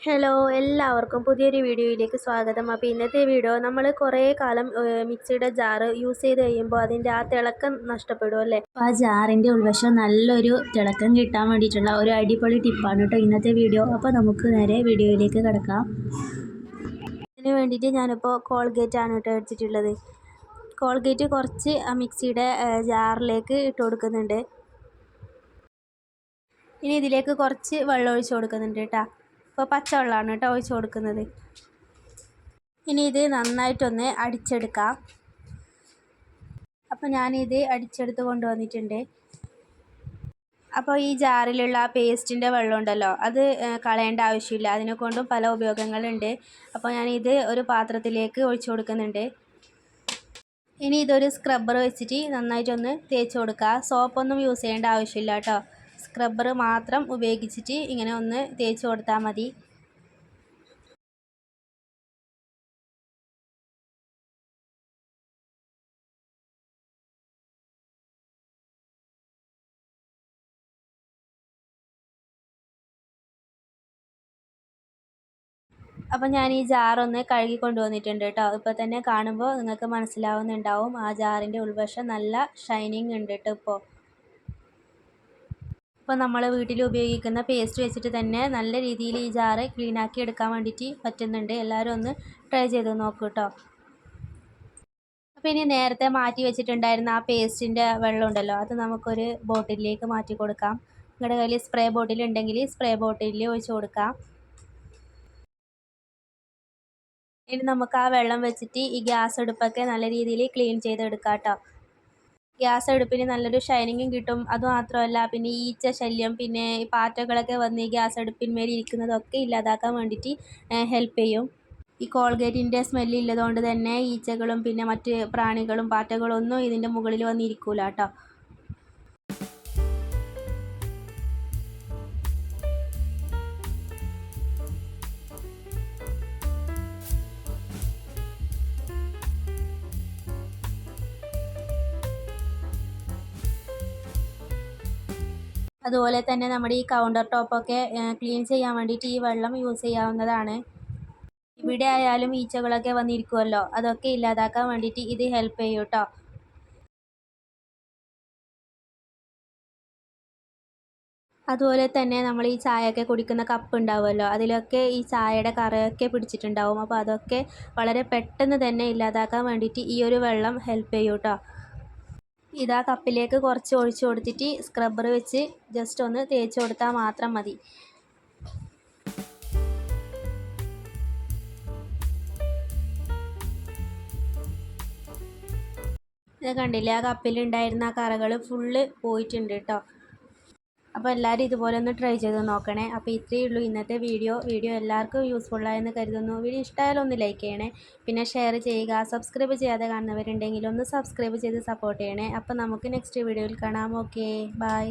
Hello എല്ലാവർക്കും പുതിയൊരു വീഡിയോയിലേക്ക് സ്വാഗതം. അപ്പോൾ ഇന്നത്തെ വീഡിയോ നമ്മൾ കുറേ കാലം മിക്സിയുടെ ജാറ് യൂസ് ചെയ്ത് കഴിയുമ്പോൾ അതിൻ്റെ ആ തിളക്കം നഷ്ടപ്പെടും അല്ലേ. അപ്പോൾ ആ ജാറിൻ്റെ ഉൾവശം നല്ലൊരു തിളക്കം കിട്ടാൻ വേണ്ടിയിട്ടുള്ള ഒരു അടിപൊളി ടിപ്പാണ് കേട്ടോ ഇന്നത്തെ വീഡിയോ. അപ്പോൾ നമുക്ക് നേരെ വീഡിയോയിലേക്ക് കിടക്കാം. ഇതിന് വേണ്ടിയിട്ട് ഞാനിപ്പോൾ കോൾഗേറ്റ് ആണ് കേട്ടോ എടുത്തിട്ടുള്ളത്. കോൾഗേറ്റ് കുറച്ച് ആ മിക്സിയുടെ ജാറിലേക്ക് ഇട്ട് കൊടുക്കുന്നുണ്ട്. ഇനി ഇതിലേക്ക് കുറച്ച് വെള്ളം ഒഴിച്ച് കൊടുക്കുന്നുണ്ട് കേട്ടോ. ഇപ്പോൾ പച്ചവെള്ളമാണ് കേട്ടോ ഒഴിച്ച് കൊടുക്കുന്നത്. ഇനി ഇത് നന്നായിട്ടൊന്ന് അടിച്ചെടുക്കാം. അപ്പോൾ ഞാനിത് അടിച്ചെടുത്ത് കൊണ്ടുവന്നിട്ടുണ്ട്. അപ്പോൾ ഈ ജാറിലുള്ള ആ പേസ്റ്റിൻ്റെ വെള്ളം ഉണ്ടല്ലോ, അത് കളയേണ്ട ആവശ്യമില്ല. അതിനെക്കൊണ്ടും പല ഉപയോഗങ്ങളുണ്ട്. അപ്പോൾ ഞാനിത് ഒരു പാത്രത്തിലേക്ക് ഒഴിച്ച് കൊടുക്കുന്നുണ്ട്. ഇനി ഇതൊരു സ്ക്രബ്ബർ വെച്ചിട്ട് നന്നായിട്ടൊന്ന് തേച്ച് കൊടുക്കുക. സോപ്പൊന്നും യൂസ് ചെയ്യേണ്ട ആവശ്യമില്ല കേട്ടോ. സ്ക്രബ്ബർ മാത്രം ഉപയോഗിച്ചിട്ട് ഇങ്ങനെ ഒന്ന് തേച്ച് കൊടുത്താൽ മതി. അപ്പോൾ ഞാൻ ഈ ജാറൊന്ന് കഴുകി കൊണ്ടുവന്നിട്ടുണ്ട് കേട്ടോ. ഇപ്പോൾ തന്നെ കാണുമ്പോൾ നിങ്ങൾക്ക് മനസ്സിലാവുന്നുണ്ടാവും ആ ജാറിൻ്റെ ഉൾവശം നല്ല ഷൈനിങ് ഉണ്ട് കേട്ടോ. ഇപ്പോൾ നമ്മൾ വീട്ടിൽ ഉപയോഗിക്കുന്ന പേസ്റ്റ് വെച്ചിട്ട് തന്നെ നല്ല രീതിയിൽ ഈ ജാറ് ക്ലീനാക്കി എടുക്കാൻ വേണ്ടിയിട്ട് പറ്റുന്നുണ്ട്. എല്ലാവരും ഒന്ന് ട്രൈ ചെയ്ത് നോക്കൂ കേട്ടോ. അപ്പോൾ ഇനി നേരത്തെ മാറ്റി വെച്ചിട്ടുണ്ടായിരുന്ന ആ പേസ്റ്റിൻ്റെ വെള്ളം ഉണ്ടല്ലോ, അത് നമുക്കൊരു ബോട്ടിലിലേക്ക് മാറ്റി കൊടുക്കാം. നിങ്ങളുടെ കയ്യിൽ സ്പ്രേ ബോട്ടിൽ ഉണ്ടെങ്കിൽ സ്പ്രേ ബോട്ടിലിൽ ഒഴിച്ച് കൊടുക്കാം. ഇനി നമുക്ക് ആ വെള്ളം വെച്ചിട്ട് ഈ ഗ്യാസ് അടുപ്പൊക്കെ നല്ല രീതിയിൽ ക്ലീൻ ചെയ്തെടുക്കാം കേട്ടോ. ഗ്യാസ് അടുപ്പിന് നല്ലൊരു ഷൈനിങ്ങും കിട്ടും. അതുമാത്രമല്ല, പിന്നെ ഈച്ച ശല്യം, പിന്നെ ഈ പാറ്റകളൊക്കെ വന്ന് ഈ ഗ്യാസ് അടുപ്പിന്മേൽ ഇരിക്കുന്നതൊക്കെ ഇല്ലാതാക്കാൻ വേണ്ടിയിട്ട് ഹെൽപ്പ് ചെയ്യും. ഈ കോൾഗേറ്റിൻ്റെ സ്മെല്ല് ഇല്ലതുകൊണ്ട് തന്നെ ഈച്ചകളും പിന്നെ മറ്റ് പ്രാണികളും പാറ്റകളും ഒന്നും ഇതിൻ്റെ മുകളിൽ വന്നിരിക്കൂല കേട്ടോ. അതുപോലെ തന്നെ നമ്മുടെ ഈ കൗണ്ടർ ടോപ്പൊക്കെ ക്ലീൻ ചെയ്യാൻ വേണ്ടിയിട്ട് ഈ വെള്ളം യൂസ് ചെയ്യാവുന്നതാണ്. ഇവിടെ ആയാലും ഈച്ചകളൊക്കെ വന്നിരിക്കുമല്ലോ, അതൊക്കെ ഇല്ലാതാക്കാൻ വേണ്ടിയിട്ട് ഇത് ഹെൽപ്പ് ചെയ്യും കേട്ടോ. അതുപോലെ തന്നെ നമ്മൾ ഈ ചായയൊക്കെ കുടിക്കുന്ന കപ്പ് ഉണ്ടാവുമല്ലോ, അതിലൊക്കെ ഈ ചായയുടെ കറയൊക്കെ പിടിച്ചിട്ടുണ്ടാവും. അപ്പോൾ അതൊക്കെ വളരെ പെട്ടെന്ന് തന്നെ ഇല്ലാതാക്കാൻ വേണ്ടിയിട്ട് ഈ ഒരു വെള്ളം ഹെൽപ്പ് ചെയ്യും കേട്ടോ. ഇതാ കപ്പിലേക്ക് കുറച്ച് ഒഴിച്ച് കൊടുത്തിട്ട് സ്ക്രബ്ബർ വെച്ച് ജസ്റ്റ് ഒന്ന് തേച്ച് കൊടുത്താൽ മാത്രം മതി. ഇത് കണ്ടില്ലേ, ആ കപ്പിലുണ്ടായിരുന്ന ആ കറകൾ ഫുള്ള് പോയിട്ടുണ്ട് കേട്ടോ. അപ്പോൾ എല്ലാവരും ഇതുപോലെ ഒന്ന് ട്രൈ ചെയ്ത് നോക്കണേ. അപ്പോൾ ഇത്രയേ ഉള്ളൂ ഇന്നത്തെ വീഡിയോ എല്ലാവർക്കും യൂസ്ഫുള്ളായെന്ന് കരുതുന്നു. വീഡിയോ ഇഷ്ടമായാലും ഒന്ന് ലൈക്ക് ചെയ്യണേ, പിന്നെ ഷെയർ ചെയ്യുക. സബ്സ്ക്രൈബ് ചെയ്യാതെ കാണുന്നവരുണ്ടെങ്കിൽ ഒന്ന് സബ്സ്ക്രൈബ് ചെയ്ത് സപ്പോർട്ട് ചെയ്യണേ. അപ്പോൾ നമുക്ക് നെക്സ്റ്റ് വീഡിയോയിൽ കാണാം. Okay, by.